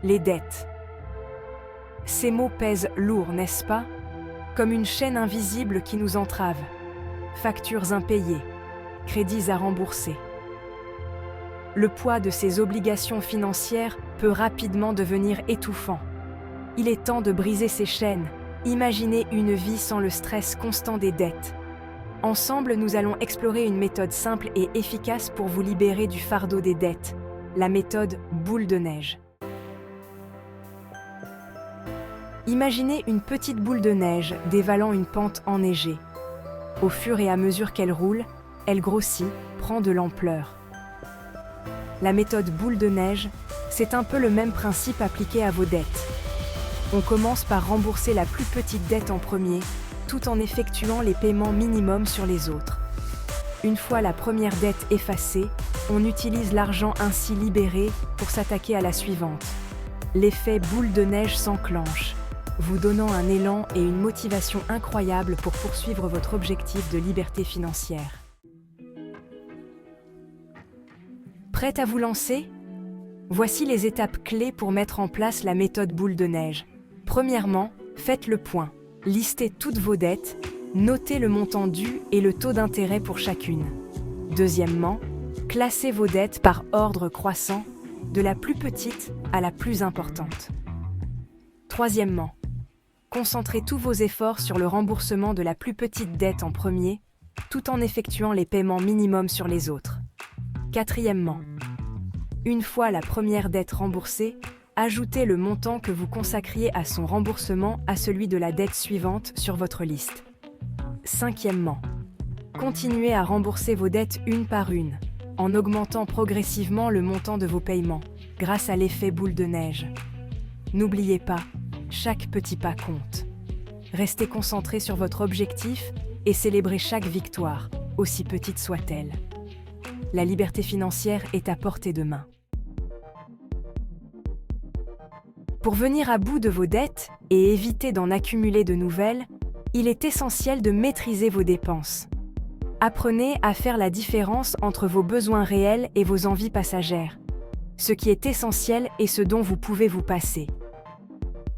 Les dettes. Ces mots pèsent lourd, n'est-ce pas? Comme une chaîne invisible qui nous entrave. Factures impayées, crédits à rembourser. Le poids de ces obligations financières peut rapidement devenir étouffant. Il est temps de briser ces chaînes. Imaginez une vie sans le stress constant des dettes. Ensemble, nous allons explorer une méthode simple et efficace pour vous libérer du fardeau des dettes, la méthode boule de neige. Imaginez une petite boule de neige dévalant une pente enneigée. Au fur et à mesure qu'elle roule, elle grossit, prend de l'ampleur. La méthode boule de neige, c'est un peu le même principe appliqué à vos dettes. On commence par rembourser la plus petite dette en premier, tout en effectuant les paiements minimums sur les autres. Une fois la première dette effacée, on utilise l'argent ainsi libéré pour s'attaquer à la suivante. L'effet boule de neige s'enclenche, vous donnant un élan et une motivation incroyable pour poursuivre votre objectif de liberté financière. Prête à vous lancer? Voici les étapes clés pour mettre en place la méthode boule de neige. Premièrement, faites le point. Listez toutes vos dettes, notez le montant dû et le taux d'intérêt pour chacune. Deuxièmement, classez vos dettes par ordre croissant, de la plus petite à la plus importante. Troisièmement, concentrez tous vos efforts sur le remboursement de la plus petite dette en premier, tout en effectuant les paiements minimums sur les autres. Quatrièmement, une fois la première dette remboursée, ajoutez le montant que vous consacriez à son remboursement à celui de la dette suivante sur votre liste. Cinquièmement, continuez à rembourser vos dettes une par une, en augmentant progressivement le montant de vos paiements, grâce à l'effet boule de neige. N'oubliez pas, chaque petit pas compte. Restez concentré sur votre objectif et célébrez chaque victoire, aussi petite soit-elle. La liberté financière est à portée de main. Pour venir à bout de vos dettes et éviter d'en accumuler de nouvelles, il est essentiel de maîtriser vos dépenses. Apprenez à faire la différence entre vos besoins réels et vos envies passagères. Ce qui est essentiel est ce dont vous pouvez vous passer.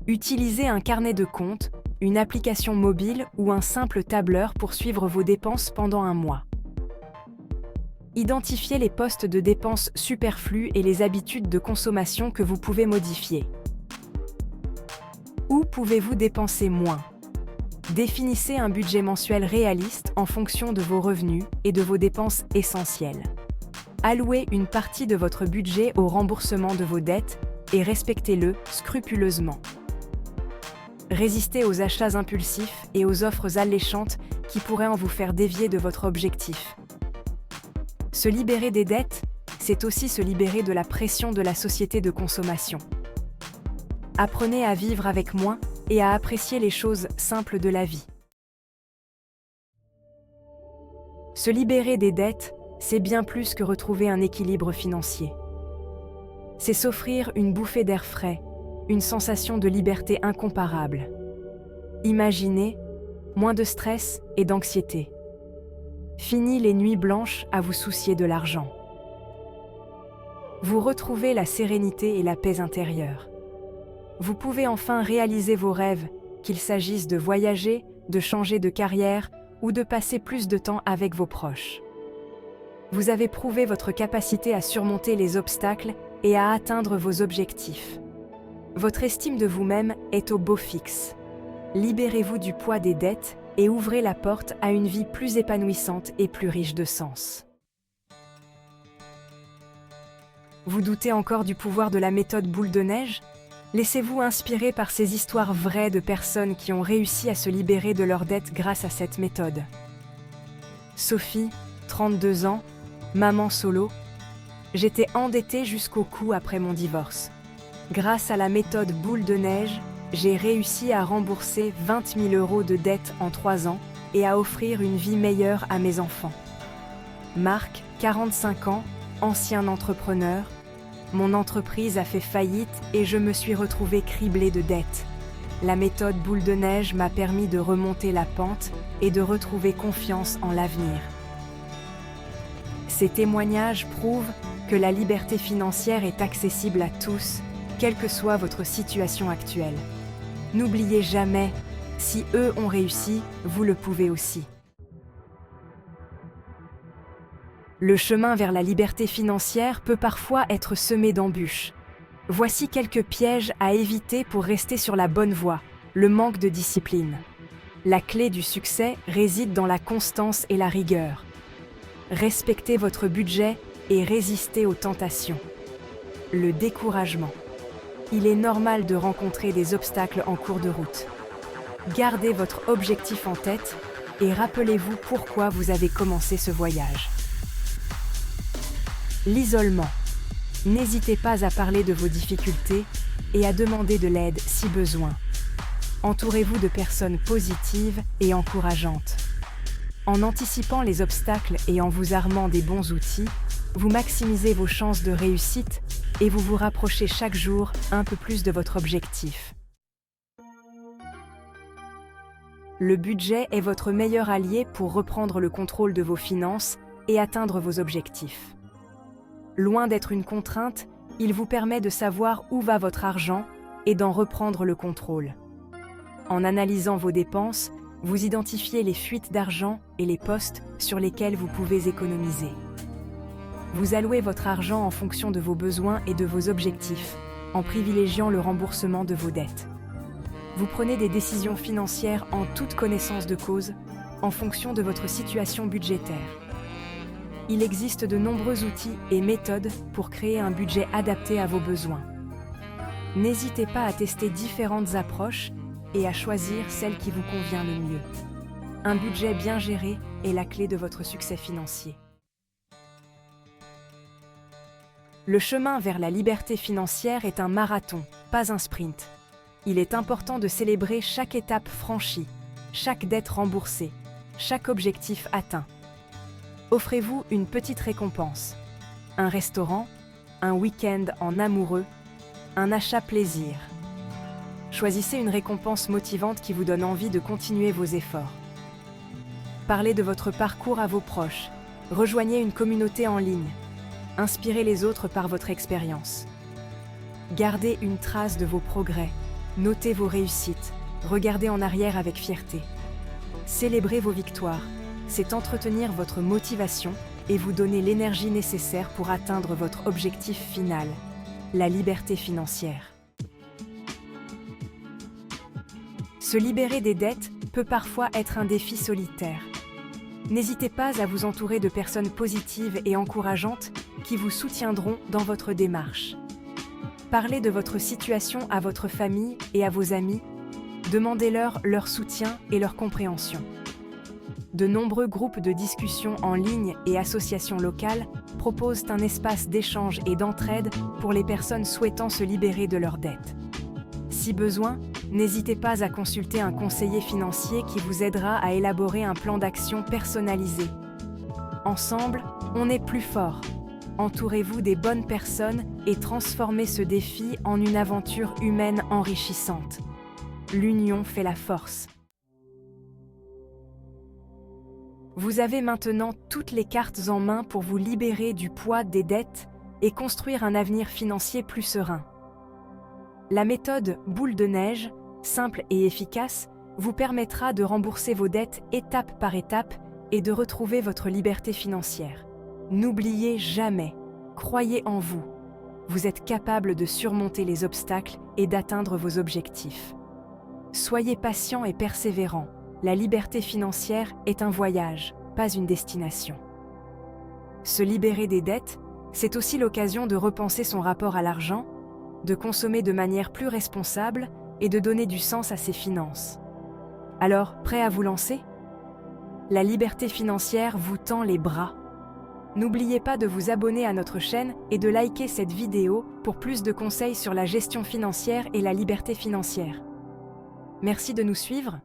Utilisez un carnet de compte, une application mobile ou un simple tableur pour suivre vos dépenses pendant un mois. Identifiez les postes de dépenses superflus et les habitudes de consommation que vous pouvez modifier. Où pouvez-vous dépenser moins? Définissez un budget mensuel réaliste en fonction de vos revenus et de vos dépenses essentielles. Allouez une partie de votre budget au remboursement de vos dettes et respectez-le scrupuleusement. Résistez aux achats impulsifs et aux offres alléchantes qui pourraient en vous faire dévier de votre objectif. Se libérer des dettes, c'est aussi se libérer de la pression de la société de consommation. Apprenez à vivre avec moins et à apprécier les choses simples de la vie. Se libérer des dettes, c'est bien plus que retrouver un équilibre financier. C'est s'offrir une bouffée d'air frais, une sensation de liberté incomparable. Imaginez, moins de stress et d'anxiété. Fini les nuits blanches à vous soucier de l'argent. Vous retrouvez la sérénité et la paix intérieure. Vous pouvez enfin réaliser vos rêves, qu'il s'agisse de voyager, de changer de carrière ou de passer plus de temps avec vos proches. Vous avez prouvé votre capacité à surmonter les obstacles et à atteindre vos objectifs. Votre estime de vous-même est au beau fixe. Libérez-vous du poids des dettes et ouvrez la porte à une vie plus épanouissante et plus riche de sens. Vous doutez encore du pouvoir de la méthode boule de neige ? Laissez-vous inspirer par ces histoires vraies de personnes qui ont réussi à se libérer de leurs dettes grâce à cette méthode. Sophie, 32 ans, maman solo. J'étais endettée jusqu'au cou après mon divorce. Grâce à la méthode boule de neige, j'ai réussi à rembourser 20 000 € de dettes en 3 ans et à offrir une vie meilleure à mes enfants. Marc, 45 ans, ancien entrepreneur. Mon entreprise a fait faillite et je me suis retrouvée criblée de dettes. La méthode boule de neige m'a permis de remonter la pente et de retrouver confiance en l'avenir. Ces témoignages prouvent que la liberté financière est accessible à tous quelle que soit votre situation actuelle. N'oubliez jamais, si eux ont réussi, vous le pouvez aussi. Le chemin vers la liberté financière peut parfois être semé d'embûches. Voici quelques pièges à éviter pour rester sur la bonne voie. Le manque de discipline. La clé du succès réside dans la constance et la rigueur. Respectez votre budget et résistez aux tentations. Le découragement. Il est normal de rencontrer des obstacles en cours de route. Gardez votre objectif en tête et rappelez-vous pourquoi vous avez commencé ce voyage. L'isolement. N'hésitez pas à parler de vos difficultés et à demander de l'aide si besoin. Entourez-vous de personnes positives et encourageantes. En anticipant les obstacles et en vous armant des bons outils, vous maximisez vos chances de réussite et vous vous rapprochez chaque jour un peu plus de votre objectif. Le budget est votre meilleur allié pour reprendre le contrôle de vos finances et atteindre vos objectifs. Loin d'être une contrainte, il vous permet de savoir où va votre argent et d'en reprendre le contrôle. En analysant vos dépenses, vous identifiez les fuites d'argent et les postes sur lesquels vous pouvez économiser. Vous allouez votre argent en fonction de vos besoins et de vos objectifs, en privilégiant le remboursement de vos dettes. Vous prenez des décisions financières en toute connaissance de cause, en fonction de votre situation budgétaire. Il existe de nombreux outils et méthodes pour créer un budget adapté à vos besoins. N'hésitez pas à tester différentes approches et à choisir celle qui vous convient le mieux. Un budget bien géré est la clé de votre succès financier. Le chemin vers la liberté financière est un marathon, pas un sprint. Il est important de célébrer chaque étape franchie, chaque dette remboursée, chaque objectif atteint. Offrez-vous une petite récompense. Un restaurant, un week-end en amoureux, un achat plaisir. Choisissez une récompense motivante qui vous donne envie de continuer vos efforts. Parlez de votre parcours à vos proches. Rejoignez une communauté en ligne. Inspirez les autres par votre expérience. Gardez une trace de vos progrès. Notez vos réussites. Regardez en arrière avec fierté. Célébrez vos victoires. C'est entretenir votre motivation et vous donner l'énergie nécessaire pour atteindre votre objectif final, la liberté financière. Se libérer des dettes peut parfois être un défi solitaire. N'hésitez pas à vous entourer de personnes positives et encourageantes qui vous soutiendront dans votre démarche. Parlez de votre situation à votre famille et à vos amis. Demandez-leur leur soutien et leur compréhension. De nombreux groupes de discussion en ligne et associations locales proposent un espace d'échange et d'entraide pour les personnes souhaitant se libérer de leurs dettes. Si besoin, n'hésitez pas à consulter un conseiller financier qui vous aidera à élaborer un plan d'action personnalisé. Ensemble, on est plus fort. Entourez-vous des bonnes personnes et transformez ce défi en une aventure humaine enrichissante. L'union fait la force. Vous avez maintenant toutes les cartes en main pour vous libérer du poids des dettes et construire un avenir financier plus serein. La méthode boule de neige, simple et efficace, vous permettra de rembourser vos dettes étape par étape et de retrouver votre liberté financière. N'oubliez jamais, croyez en vous. Vous êtes capable de surmonter les obstacles et d'atteindre vos objectifs. Soyez patient et persévérant. La liberté financière est un voyage, pas une destination. Se libérer des dettes, c'est aussi l'occasion de repenser son rapport à l'argent, de consommer de manière plus responsable et de donner du sens à ses finances. Alors, prêt à vous lancer ? La liberté financière vous tend les bras. N'oubliez pas de vous abonner à notre chaîne et de liker cette vidéo pour plus de conseils sur la gestion financière et la liberté financière. Merci de nous suivre.